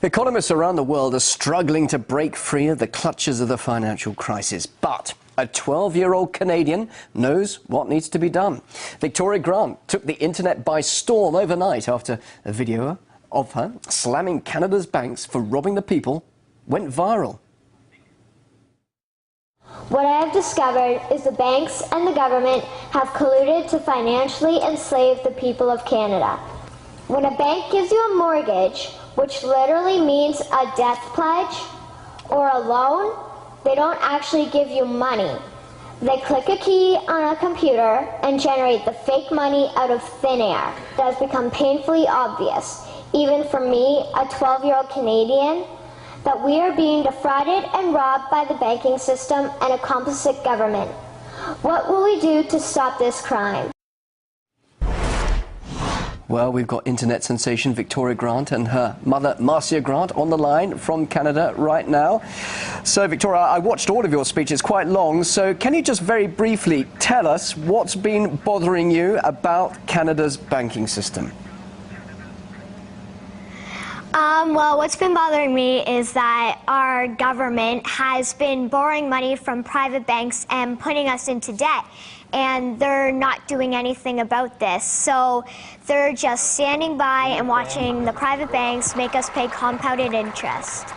Economists around the world are struggling to break free of the clutches of the financial crisis. But a 12-year-old Canadian knows what needs to be done. Victoria Grant took the internet by storm overnight after a video of her slamming Canada's banks for robbing the people went viral. What I have discovered is the banks and the government have colluded to financially enslave the people of Canada. When a bank gives you a mortgage, which literally means a death pledge or a loan, they don't actually give you money. They click a key on a computer and generate the fake money out of thin air. It has become painfully obvious, even for me, a 12-year-old Canadian, that we are being defrauded and robbed by the banking system and a complicit government. What will we do to stop this crime? Well, we've got internet sensation Victoria Grant and her mother, Marcia Grant, on the line from Canada right now. So, Victoria, I watched all of your speeches, quite long, so can you just very briefly tell us what's been bothering you about Canada's banking system? Well, what's been bothering me is that our government has been borrowing money from private banks and putting us into debt, and they're not doing anything about this. So they're just standing by and watching the private banks make us pay compounded interest.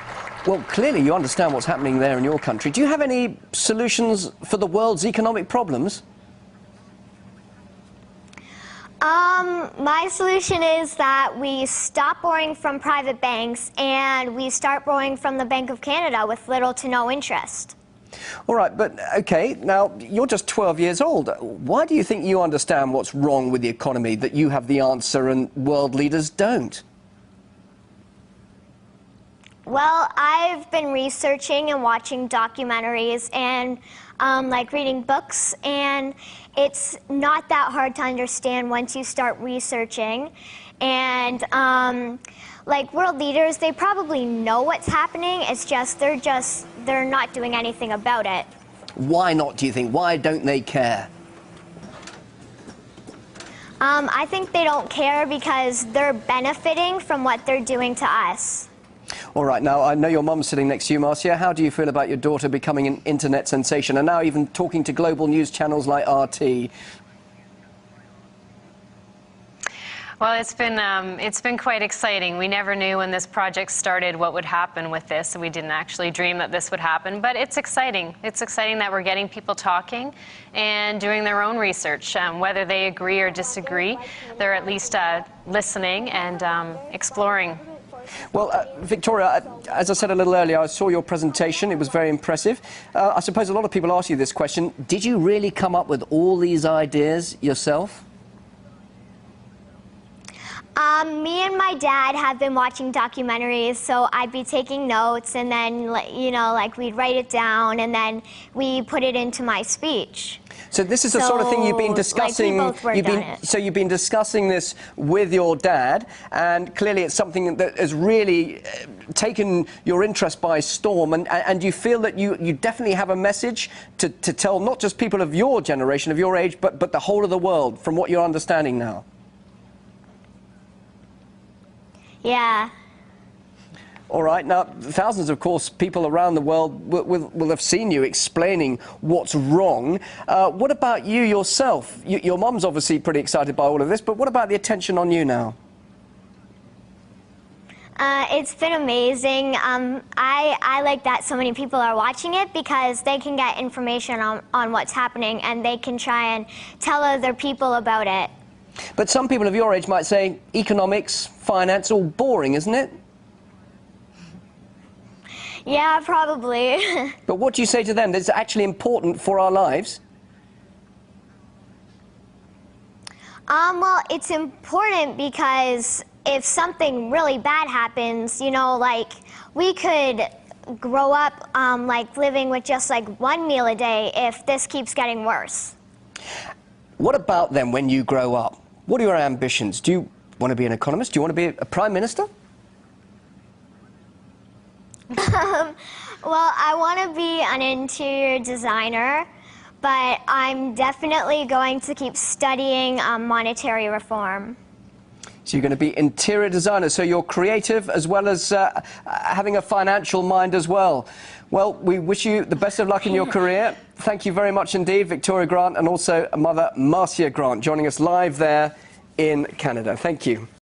Well, clearly you understand what's happening there in your country. Do you have any solutions for the world's economic problems? My solution is that we stop borrowing from private banks and we start borrowing from the Bank of Canada with little to no interest. All right, but okay, now you're just 12 years old. Why do you think you understand what's wrong with the economy, that you have the answer and world leaders don't? Well, I've been researching and watching documentaries and like reading books, and it's not that hard to understand once you start researching. And like world leaders, they probably know what's happening. It's just they're not doing anything about it. Why not, do you think? Why don't they care? I think they don't care because they're benefiting from what they're doing to us. All right, now, I know your mum's sitting next to you, Marcia. How do you feel about your daughter becoming an internet sensation and now even talking to global news channels like RT? Well, it's been quite exciting. We never knew when this project started what would happen with this. We didn't actually dream that this would happen, but it's exciting. It's exciting that we're getting people talking and doing their own research. Whether they agree or disagree, they're at least listening and exploring. Well, Victoria, as I said a little earlier, I saw your presentation. It was very impressive. I suppose a lot of people ask you this question. Did you really come up with all these ideas yourself? Me and my dad have been watching documentaries, so I'd be taking notes, and then, you know, like we'd write it down, and then we put it into my speech. So this is the sort of thing you've been discussing. Like we both worked on it. So you've been discussing this with your dad, and clearly it's something that has really taken your interest by storm. And you feel that you definitely have a message to tell not just people of your generation, of your age, but the whole of the world, from what you're understanding now. Yeah. All right. Now, thousands, of course, people around the world will have seen you explaining what's wrong. What about you yourself? Your mum's obviously pretty excited by all of this, but what about the attention on you now? It's been amazing. I like that so many people are watching it because they can get information on what's happening and they can try and tell other people about it. But some people of your age might say economics, finance, all boring, isn't it? Yeah, probably. But what do you say to them? That's actually important for our lives? Well, it's important because if something really bad happens, you know, like we could grow up like living with just like one meal a day if this keeps getting worse. What about then when you grow up? What are your ambitions? Do you want to be an economist? Do you want to be a prime minister? Well, I want to be an interior designer, but I'm definitely going to keep studying monetary reform. So you're going to be interior designer, so you're creative as well as having a financial mind as well. Well, we wish you the best of luck in your career. Thank you very much indeed, Victoria Grant, and also mother Marcia Grant, joining us live there in Canada. Thank you.